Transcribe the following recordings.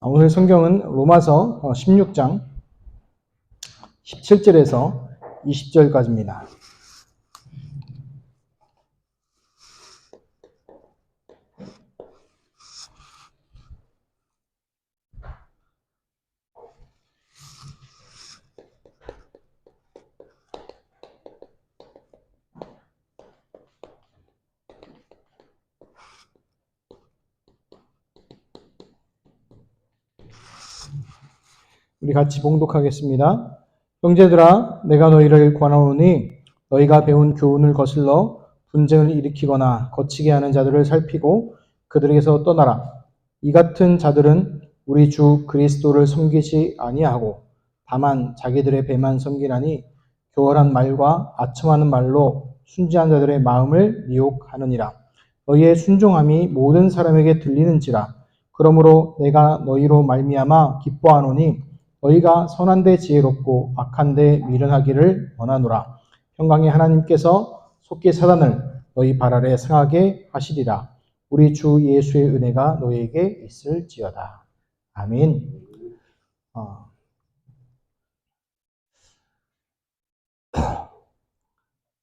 오늘 성경은 로마서 16장 17절에서 20절까지입니다. 우리 같이 봉독하겠습니다. 형제들아, 내가 너희를 권하오니 너희가 배운 교훈을 거슬러 분쟁을 일으키거나 거치게 하는 자들을 살피고 그들에게서 떠나라. 이 같은 자들은 우리 주 그리스도를 섬기지 아니하고 다만 자기들의 배만 섬기나니 교활한 말과 아첨하는 말로 순지한 자들의 마음을 미혹하느니라. 너희의 순종함이 모든 사람에게 들리는지라. 그러므로 내가 너희로 말미암아 기뻐하노니 너희가 선한데 지혜롭고 악한데 미련하기를 원하노라. 평강의 하나님께서 속히 사단을 너희 발 아래 상하게 하시리라. 우리 주 예수의 은혜가 너희에게 있을지어다. 아멘.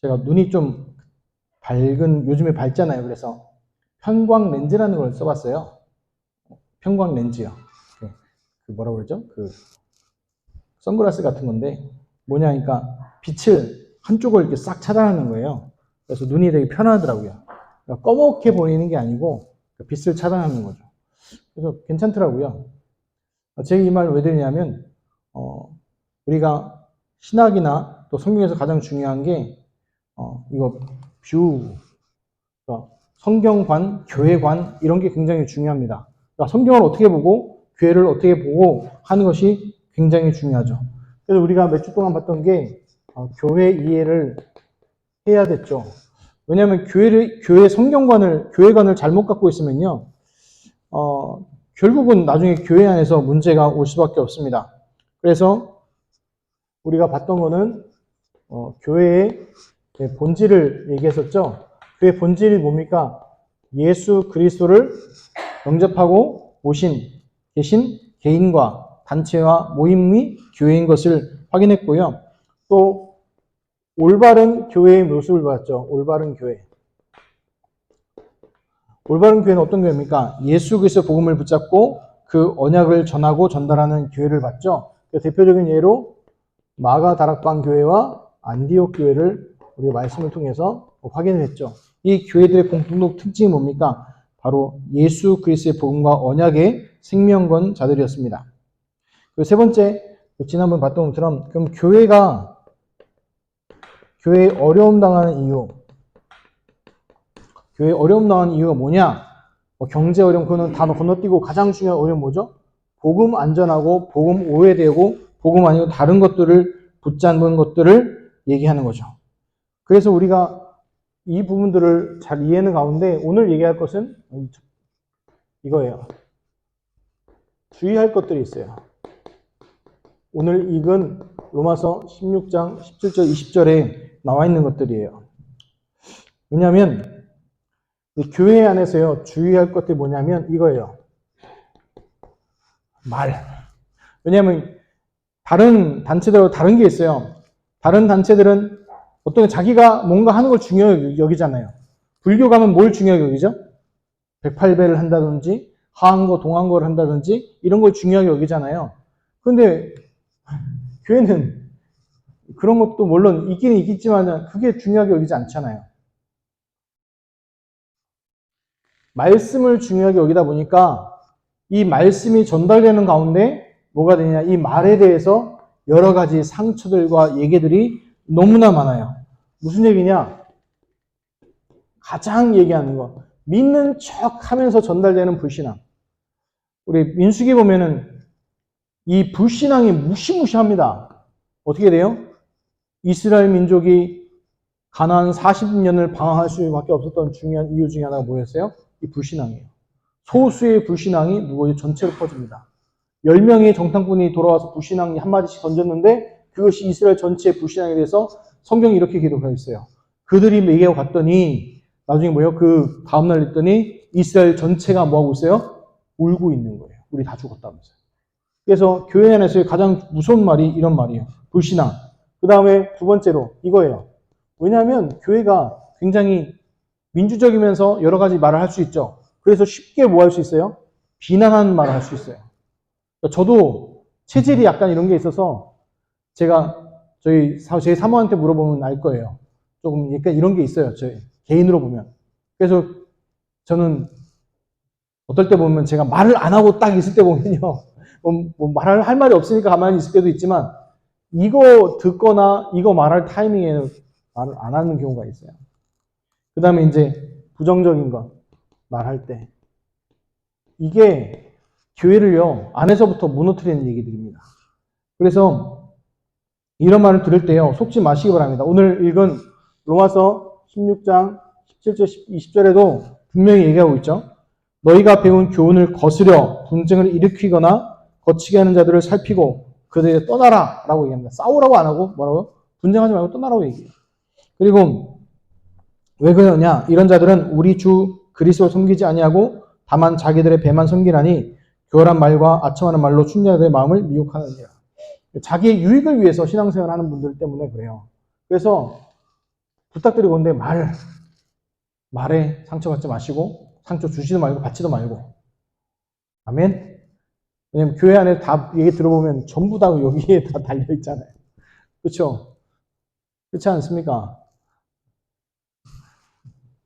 제가 눈이 좀 밝은, 요즘에 밝잖아요. 그래서 편광 렌즈라는 걸 써봤어요. 편광 렌즈요. 그 뭐라고 그러죠? 선글라스 같은 건데 뭐냐니까 빛을 한쪽을 이렇게 싹 차단하는 거예요. 그래서 눈이 되게 편하더라고요. 그러니까 꺼멓게 보이는 게 아니고 빛을 차단하는 거죠. 그래서 괜찮더라고요. 제가 이 말을 왜 드리냐면 우리가 신학이나 또 성경에서 가장 중요한 게 이거 뷰, 그러니까 성경관, 교회관 이런 게 굉장히 중요합니다. 그러니까 성경을 어떻게 보고 교회를 어떻게 보고 하는 것이 굉장히 중요하죠. 그래서 우리가 몇 주 동안 봤던 게 교회 이해를 해야 됐죠. 왜냐하면 교회 성경관을, 교회관을 잘못 갖고 있으면요, 결국은 나중에 교회 안에서 문제가 올 수밖에 없습니다. 그래서 우리가 봤던 거는 교회의 본질을 얘기했었죠. 교회의 본질이 뭡니까? 예수 그리스도를 영접하고 계신 개인과 단체와 모임이 교회인 것을 확인했고요. 또 올바른 교회의 모습을 봤죠. 올바른 교회. 올바른 교회는 어떤 교회입니까? 예수 그리스도 복음을 붙잡고 그 언약을 전하고 전달하는 교회를 봤죠. 대표적인 예로 마가 다락방 교회와 안디옥 교회를 우리가 말씀을 통해서 확인을 했죠. 이 교회들의 공통적 특징이 뭡니까? 바로 예수 그리스도의 복음과 언약의 생명건 자들이었습니다. 그리고 세 번째, 지난번 봤던 것처럼 그럼 교회에 어려움 당하는 이유, 교회에 어려움 당하는 이유가 뭐냐? 경제 어려움, 그거는 다 건너뛰고 가장 중요한 어려움 뭐죠? 복음 안전하고 복음 오해되고 복음 아니고 다른 것들을 붙잡는 것들을 얘기하는 거죠. 그래서 우리가 이 부분들을 잘 이해하는 가운데 오늘 얘기할 것은 이거예요. 주의할 것들이 있어요. 오늘 읽은 로마서 16장 17절 20절에 나와 있는 것들이에요. 왜냐하면 교회 안에서요, 주의할 것들이 뭐냐면 이거예요. 말. 왜냐하면 다른 단체들하고 다른 게 있어요. 다른 단체들은 어떤 자기가 뭔가 하는 걸 중요하게 여기잖아요. 불교 가면 뭘 중요하게 여기죠? 108배를 한다든지 하한거 동한거를 한다든지 이런 걸 중요하게 여기잖아요. 그런데 교회는 그런 것도 물론 있기는 있겠지만 그게 중요하게 여기지 않잖아요. 말씀을 중요하게 여기다 보니까 이 말씀이 전달되는 가운데 뭐가 되냐, 이 말에 대해서 여러 가지 상처들과 얘기들이 너무나 많아요. 무슨 얘기냐? 가장 얘기하는 거, 믿는 척 하면서 전달되는 불신앙. 우리 민수기 보면은 이 불신앙이 무시무시합니다. 어떻게 돼요? 이스라엘 민족이 가나안 40년을 방황할 수밖에 없었던 중요한 이유 중에 하나가 뭐였어요? 이 불신앙이에요. 소수의 불신앙이 누구의 전체로 퍼집니다. 10명의 정탐꾼이 돌아와서 불신앙이 한마디씩 던졌는데 그것이 이스라엘 전체의 불신앙에 대해서 성경이 이렇게 기록하고 있어요. 그들이 얘기하고 갔더니 나중에 뭐예요? 그 다음날 했더니 이스라엘 전체가 뭐하고 있어요? 울고 있는 거예요. 우리 다 죽었다면서요. 그래서 교회 안에서의 가장 무서운 말이 이런 말이에요. 불신앙. 그 다음에 두 번째로 이거예요. 왜냐하면 교회가 굉장히 민주적이면서 여러 가지 말을 할 수 있죠. 그래서 쉽게 뭐 할 수 있어요? 비난하는 말을 할 수 있어요. 그러니까 저도 체질이 약간 이런 게 있어서 제가 제 사모한테 물어보면 알 거예요. 조금 약간 이런 게 있어요. 제 개인으로 보면. 그래서 저는 어떨 때 보면 제가 말을 안 하고 딱 있을 때 보면요. 뭐 말을 할 말이 없으니까 가만히 있을 때도 있지만 이거 듣거나 이거 말할 타이밍에는 말을 안 하는 경우가 있어요. 그 다음에 이제 부정적인 거 말할 때 이게 교회를요 안에서부터 무너뜨리는 얘기들입니다. 그래서 이런 말을 들을 때요 속지 마시기 바랍니다. 오늘 읽은 로마서 16장 17절 20절에도 분명히 얘기하고 있죠. 너희가 배운 교훈을 거스려 분쟁을 일으키거나 거치게 하는 자들을 살피고 그들에게 떠나라 라고 얘기합니다. 싸우라고 안 하고 뭐라고요? 분쟁하지 말고 떠나라고 얘기해요. 그리고 왜 그러냐? 이런 자들은 우리 주 그리스도를 섬기지 아니하고 다만 자기들의 배만 섬기라니 교활한 말과 아첨하는 말로 순자들의 마음을 미혹하느니라. 자기의 유익을 위해서 신앙생활을 하는 분들 때문에 그래요. 그래서 부탁드리건데 말에 상처받지 마시고 상처 주지도 말고 받지도 말고. 아멘. 왜냐면 교회 안에 다 얘기 들어보면 전부 다 여기에 다 달려 있잖아요. 그렇죠? 그렇지 않습니까?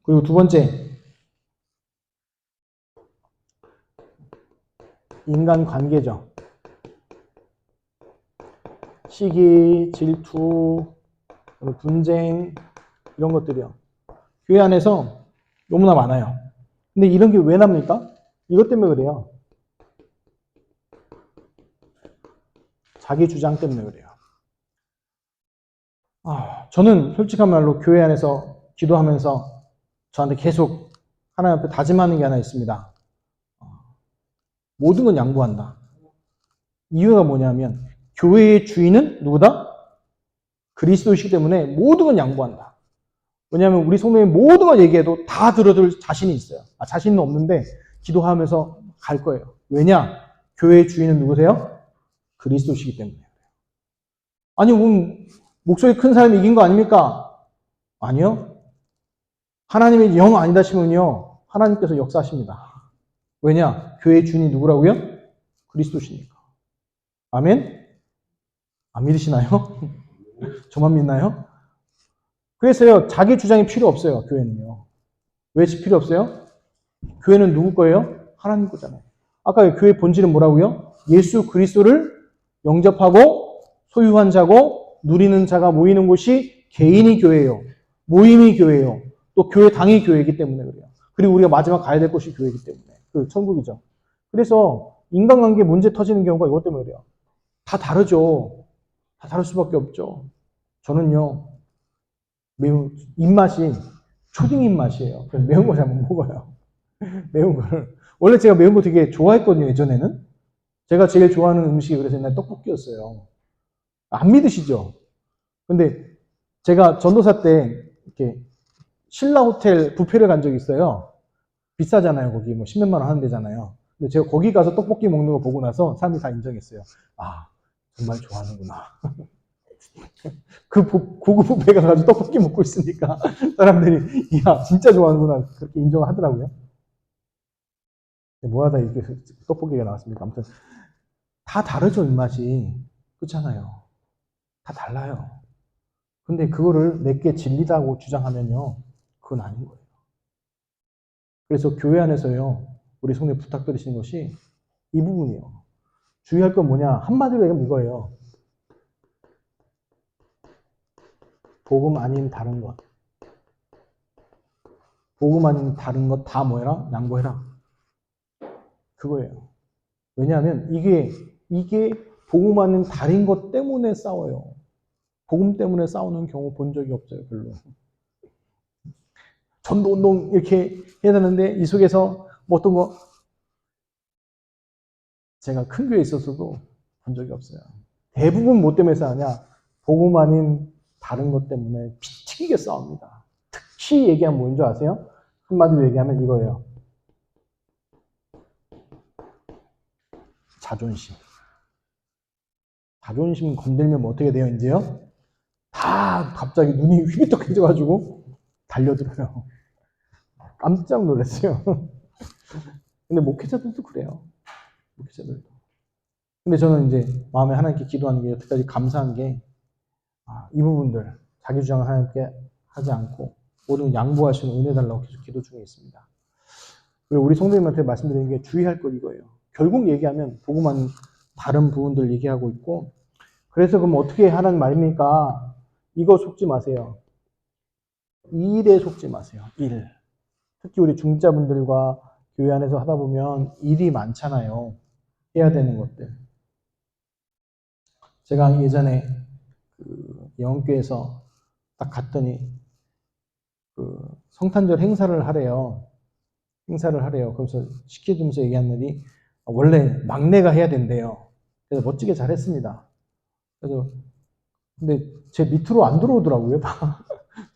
그리고 두 번째, 인간 관계죠. 시기, 질투, 분쟁 이런 것들이요. 교회 안에서 너무나 많아요. 근데 이런 게 왜 납니까? 이것 때문에 그래요. 자기 주장 때문에 그래요. 저는 솔직한 말로 교회 안에서 기도하면서 저한테 계속 하나님 앞에 다짐하는 게 하나 있습니다. 모든 건 양보한다. 이유가 뭐냐면 교회의 주인은 누구다? 그리스도이기 때문에 모든 건 양보한다. 왜냐하면 우리 성도의 모든 걸 얘기해도 다 들어줄 자신이 있어요. 자신은 없는데 기도하면서 갈 거예요. 왜냐? 교회의 주인은 누구세요? 그리스도시기 때문에. 아니, 목소리 큰 사람이 이긴 거 아닙니까? 아니요. 하나님의 영 아니다 싶으면요. 하나님께서 역사하십니다. 왜냐? 교회의 주인이 누구라고요? 그리스도시니까. 아멘? 안 믿으시나요? 저만 믿나요? 그래서요, 자기 주장이 필요 없어요, 교회는요. 왜 필요 없어요? 교회는 누구 거예요? 하나님 거잖아요. 아까 교회 본질은 뭐라고요? 예수 그리스도를 영접하고 소유한 자고 누리는 자가 모이는 곳이 개인이 교회예요. 모임이 교회예요. 또 교회 당이 교회이기 때문에 그래요. 그리고 우리가 마지막 가야 될 곳이 교회이기 때문에. 그 천국이죠. 그래서 인간관계 문제 터지는 경우가 이것 때문에 그래요. 다 다르죠. 다 다를 수밖에 없죠. 저는요. 매우 입맛이 초딩 입맛이에요. 그래서 매운 거 잘 못 먹어요. 매운 거를. 원래 제가 매운 거 되게 좋아했거든요, 예전에는. 제가 제일 좋아하는 음식이 그래서 옛날에 떡볶이였어요. 안 믿으시죠? 근데 제가 전도사 때 이렇게 신라 호텔 뷔페를 간 적이 있어요. 비싸잖아요, 거기 뭐 10몇만 원 하는 데잖아요. 근데 제가 거기 가서 떡볶이 먹는 거 보고 나서 사람들이 다 인정했어요. 정말 좋아하는구나. 그 고급 뷔페 가가지고 떡볶이 먹고 있으니까 사람들이 진짜 좋아하는구나 그렇게 인정을 하더라고요. 뭐하다 이렇게 떡볶이가 나왔습니까? 아무튼 다 다르죠, 입맛이. 그렇잖아요. 다 달라요. 근데 그거를 내게 진리다고 주장하면요, 그건 아닌 거예요. 그래서 교회 안에서요, 우리 성도님 부탁드리시는 것이 이 부분이에요. 주의할 건 뭐냐? 한마디로 얘기하면 이거예요. 복음 아닌 다른 것. 복음 아닌 다른 것 다 뭐해라? 양보해라. 그거예요. 왜냐하면 이게 복음 아닌 다른 것 때문에 싸워요. 복음 때문에 싸우는 경우 본 적이 없어요, 별로. 전도운동 이렇게 해야 되는데 이 속에서 뭐 어떤 거 제가 큰 교회에 있었어도 본 적이 없어요. 대부분 뭐 때문에 싸우냐? 복음 아닌 다른 것 때문에 피 튀기게 싸웁니다. 특히 얘기하면 뭔지 아세요? 한마디로 얘기하면 이거예요. 자존심. 자존심 건들면 뭐 어떻게 돼요, 이제요? 다 갑자기 눈이 휘비떡해져가지고 달려들어요. 깜짝 놀랐어요. 근데 목회자들도 그래요. 목회자들도. 근데 저는 이제 마음에 하나님께 기도하는 게 여태까지 감사한 게, 이 부분들, 자기 주장을 하나님께 하지 않고 모든 양보할 수 있는 은혜 달라고 계속 기도 중에 있습니다. 그리고 우리 성도님한테 말씀드리는 게 주의할 것 이거예요. 결국 얘기하면 보고만 다른 부분들 얘기하고 있고, 그래서 그럼 어떻게 하라는 말입니까? 이거 속지 마세요. 일에 속지 마세요. 일. 특히 우리 중직자분들과 교회 안에서 하다 보면 일이 많잖아요. 해야 되는 것들. 제가 예전에 영교에서 딱 갔더니 성탄절 행사를 하래요. 그래서 시키면서 얘기한 일이 원래 막내가 해야 된대요. 그래서 멋지게 잘했습니다. 그래서 근데 제 밑으로 안 들어오더라고요.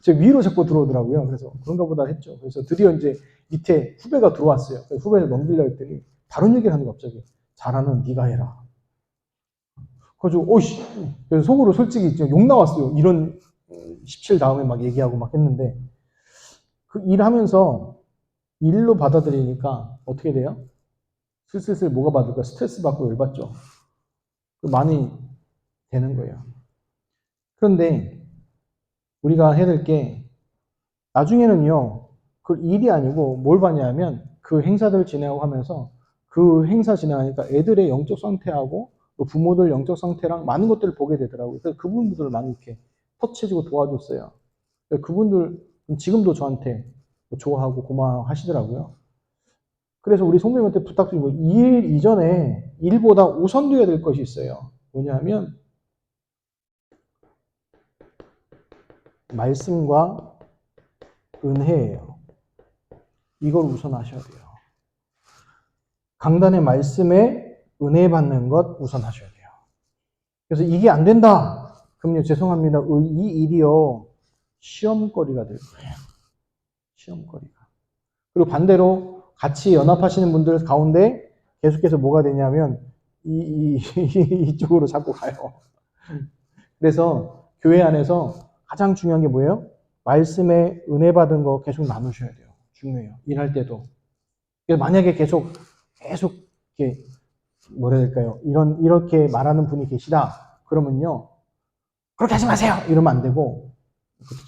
제 위로 자꾸 들어오더라고요. 그래서 그런가 보다 했죠. 그래서 드디어 이제 밑에 후배가 들어왔어요. 후배를 넘기려고 했더니 다른 얘기를 하는 거 갑자기. 잘하는 네가 해라. 그래서 오이씨. 그래서 속으로 솔직히 욕 나왔어요. 이런 17 다음에 막 얘기하고 막 했는데 그 일하면서 일로 받아들이니까 어떻게 돼요? 슬슬 뭐가 받을까? 스트레스 받고 열받죠. 많이 되는 거예요. 그런데 우리가 해야 될 게 나중에는요, 그 일이 아니고 뭘 봤냐면 그 행사들을 진행하고 하면서 그 행사 진행하니까 애들의 영적 상태하고 또 부모들 영적 상태랑 많은 것들을 보게 되더라고요. 그래서 그분들을 많이 이렇게 터치해주고 도와줬어요. 그분들 지금도 저한테 좋아하고 고마워하시더라고요. 그래서 우리 성도님한테 부탁드린 거, 일 이전에 일보다 우선돼야 될 것이 있어요. 뭐냐면 말씀과 은혜예요. 이걸 우선하셔야 돼요. 강단의 말씀에 은혜 받는 것 우선하셔야 돼요. 그래서 이게 안 된다. 그럼요, 죄송합니다. 이 일이요, 시험거리가 될 거예요. 시험거리가. 그리고 반대로 같이 연합하시는 분들 가운데 계속해서 뭐가 되냐면 이쪽으로 자꾸 가요. 그래서 교회 안에서 가장 중요한 게 뭐예요? 말씀에 은혜 받은 거 계속 나누셔야 돼요. 중요해요. 일할 때도. 만약에 계속 이렇게 뭐라 해야 될까요? 이렇게 말하는 분이 계시다. 그러면요, 그렇게 하지 마세요! 이러면 안 되고,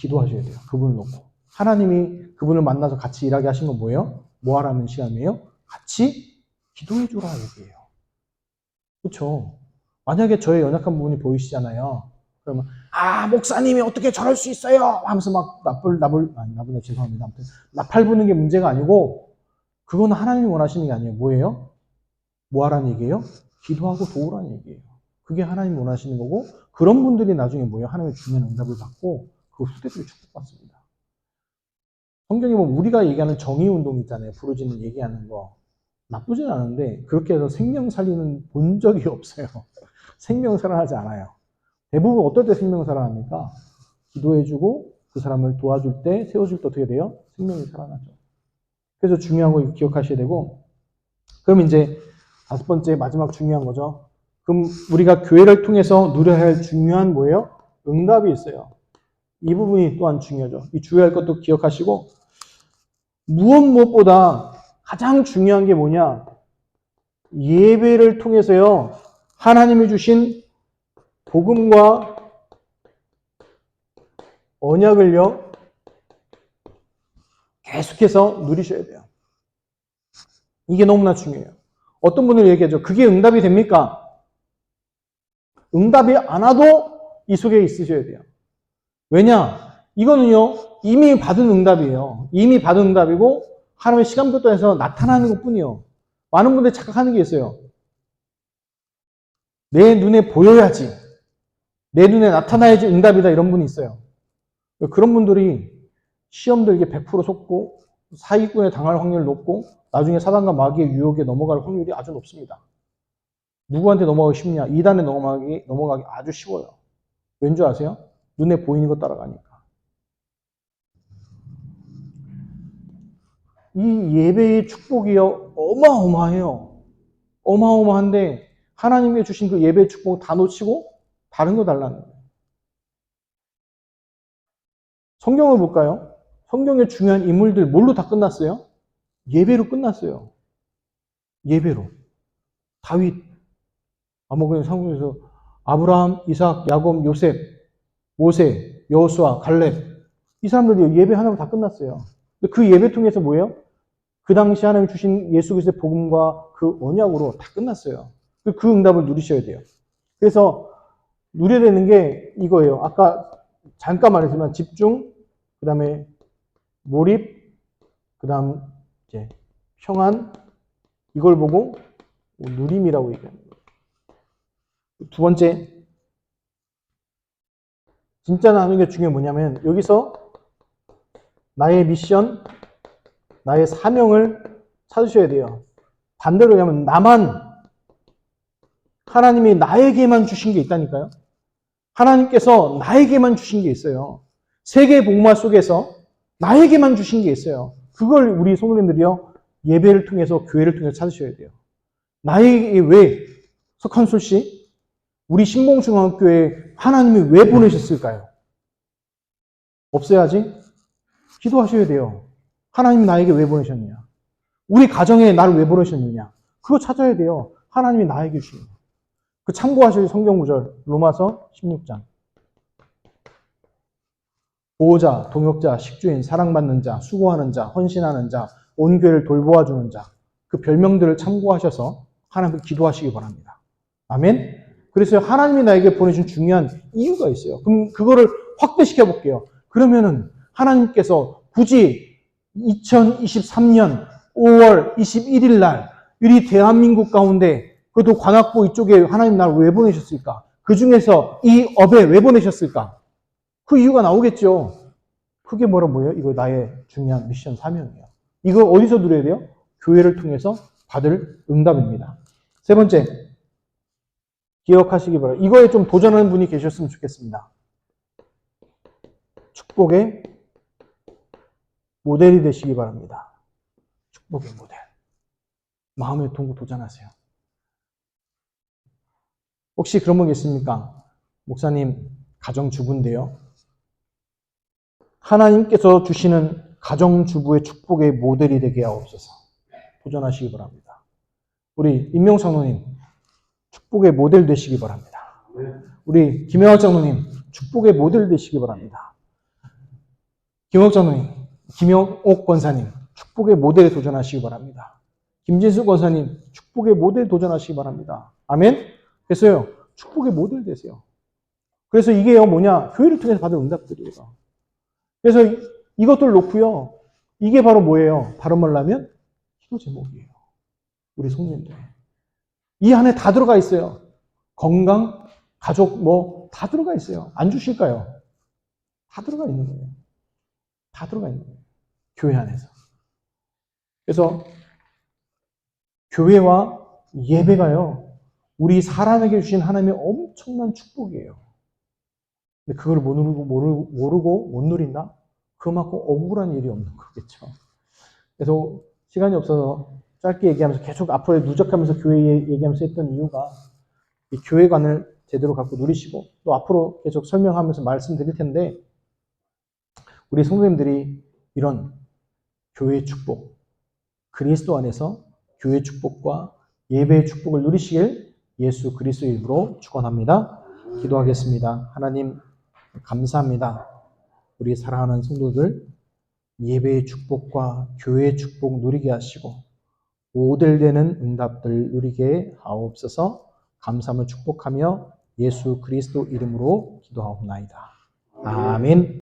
기도하셔야 돼요. 그분을 놓고. 하나님이 그분을 만나서 같이 일하게 하신 건 뭐예요? 뭐 하라는 시간이에요? 같이 기도해 주라 얘기예요. 그렇죠? 만약에 저의 연약한 부분이 보이시잖아요. 그러면 목사님이 어떻게 저럴 수 있어요? 하면서 막 나불 죄송합니다. 아무튼 나팔 부는 게 문제가 아니고 그건 하나님이 원하시는 게 아니에요. 뭐예요? 뭐 하라는 얘기예요? 기도하고 도우라는 얘기예요. 그게 하나님이 원하시는 거고 그런 분들이 나중에 뭐예요? 하나님의 중요한 응답을 받고 그 후대들이 축복받습니다. 성경에 보면 우리가 얘기하는 정의운동 있잖아요. 부르짖는 얘기하는 거. 나쁘진 않은데 그렇게 해서 생명 살리는 본 적이 없어요. 생명 살아나지 않아요. 대부분 어떨 때 생명 살아납니까? 기도해주고 그 사람을 도와줄 때, 세워줄 때 어떻게 돼요? 생명이 살아나죠. 그래서 중요한 거 기억하셔야 되고, 그럼 이제 5번째 마지막 중요한 거죠. 그럼 우리가 교회를 통해서 누려야 할 중요한 뭐예요? 응답이 있어요. 이 부분이 또한 중요하죠. 이 주의할 것도 기억하시고, 무엇보다 가장 중요한 게 뭐냐? 예배를 통해서요, 하나님이 주신 복음과 언약을요, 계속해서 누리셔야 돼요. 이게 너무나 중요해요. 어떤 분들 얘기하죠. 그게 응답이 됩니까? 응답이 안 와도 이 속에 있으셔야 돼요. 왜냐? 이거는요, 이미 받은 응답이에요. 이미 받은 응답이고, 하나님의 시간부터해서 나타나는 것 뿐이요. 많은 분들이 착각하는 게 있어요. 내 눈에 보여야지. 내 눈에 나타나야지 응답이다. 이런 분이 있어요. 그런 분들이 시험 들게 100% 속고, 사기꾼에 당할 확률이 높고, 나중에 사단과 마귀의 유혹에 넘어갈 확률이 아주 높습니다. 누구한테 넘어가기 쉽냐? 이단에 넘어가기 아주 쉬워요. 왠지 아세요? 눈에 보이는 거 따라가니까. 이 예배의 축복이요, 어마어마해요. 어마어마한데, 하나님께 주신 그 예배의 축복을 다 놓치고 다른 거 달라는 거예요. 성경을 볼까요? 성경의 중요한 인물들 뭘로 다 끝났어요? 예배로 끝났어요. 예배로. 다윗, 아모그의 상국에서 아브라함, 이삭, 야곱, 요셉, 모세, 여호수아, 갈렙 이 사람들이 예배 하나로 다 끝났어요. 근데 그 예배 통해서 뭐예요? 그 당시 하나님 주신 예수 그리스도의 복음과 그 언약으로 다 끝났어요. 그 응답을 누리셔야 돼요. 그래서 누려야 되는 게 이거예요. 아까 잠깐 말했지만 집중, 그 다음에 몰입, 그 다음 이제 평안, 이걸 보고 누림이라고 얘기합니다. 두 번째, 진짜 나누는 게 중요한 게 뭐냐면 여기서 나의 미션, 나의 사명을 찾으셔야 돼요. 반대로 얘기하면 하나님이 나에게만 주신 게 있다니까요. 하나님께서 나에게만 주신 게 있어요. 세계 복음화 속에서 나에게만 주신 게 있어요. 그걸 우리 성도님들이요, 예배를 통해서 교회를 통해서 찾으셔야 돼요. 나에게 왜, 석한솔 씨, 우리 신봉중앙교회에 하나님이 왜 보내셨을까요? 없어야지? 기도하셔야 돼요. 하나님이 나에게 왜 보내셨느냐? 우리 가정에 나를 왜 보내셨느냐? 그거 찾아야 돼요. 하나님이 나에게 주신 거. 그 참고하실 성경 구절, 로마서 16장. 보호자, 동역자, 식주인, 사랑받는 자, 수고하는 자, 헌신하는 자, 온 교회를 돌보아주는 자, 그 별명들을 참고하셔서 하나님께 기도하시기 바랍니다. 아멘? 그래서 하나님이 나에게 보내준 중요한 이유가 있어요. 그럼 그거를 확대시켜 볼게요. 그러면은 하나님께서 굳이 2023년 5월 21일 날 우리 대한민국 가운데 그것도 관악구 이쪽에 하나님 나를 왜 보내셨을까? 그 중에서 이 업에 왜 보내셨을까? 그 이유가 나오겠죠. 그게 뭐예요? 이거 나의 중요한 미션 사명이에요. 이거 어디서 누려야 돼요? 교회를 통해서 받을 응답입니다. 세 번째, 기억하시기 바랍니다. 이거에 좀 도전하는 분이 계셨으면 좋겠습니다. 축복의 모델이 되시기 바랍니다. 축복의 모델. 마음의 통고 도전하세요. 혹시 그런 분 계십니까? 목사님, 가정주부인데요. 하나님께서 주시는 가정주부의 축복의 모델이 되게 하옵소서. 도전하시기 바랍니다. 우리 임명장로님, 축복의 모델 되시기 바랍니다. 우리 김영학 장로님, 축복의 모델 되시기 바랍니다. 김영학 장로님, 김영옥 권사님, 축복의 모델에 도전하시기 바랍니다. 김진수 권사님, 축복의 모델 도전하시기 바랍니다. 아멘? 그래서요, 축복의 모델 되세요. 그래서 이게요, 뭐냐, 교회를 통해서 받은 응답들이에요. 그래서 이것들 놓고요, 이게 바로 뭐예요? 바로 말하면 기도 제목이에요. 우리 성도님들. 이 안에 다 들어가 있어요. 건강, 가족, 다 들어가 있어요. 안 주실까요? 다 들어가 있는 거예요. 다 들어가 있는 거예요. 교회 안에서. 그래서 교회와 예배가요, 우리 사람에게 주신 하나님의 엄청난 축복이에요. 근데 그걸 모르고 못 누린다? 그만큼 억울한 일이 없는 거겠죠. 그래서 시간이 없어서 짧게 얘기하면서 계속 앞으로 누적하면서 교회 얘기하면서 했던 이유가 이 교회관을 제대로 갖고 누리시고 또 앞으로 계속 설명하면서 말씀드릴 텐데 우리 성도님들이 이런 교회의 축복, 그리스도 안에서 교회의 축복과 예배의 축복을 누리시길 예수 그리스도의 이름으로 축원합니다. 기도하겠습니다. 하나님 감사합니다. 우리 사랑하는 성도들 예배의 축복과 교회의 축복 누리게 하시고 모델되는 응답들 누리게 하옵소서. 감사함을 축복하며 예수 그리스도 이름으로 기도하옵나이다. 아멘.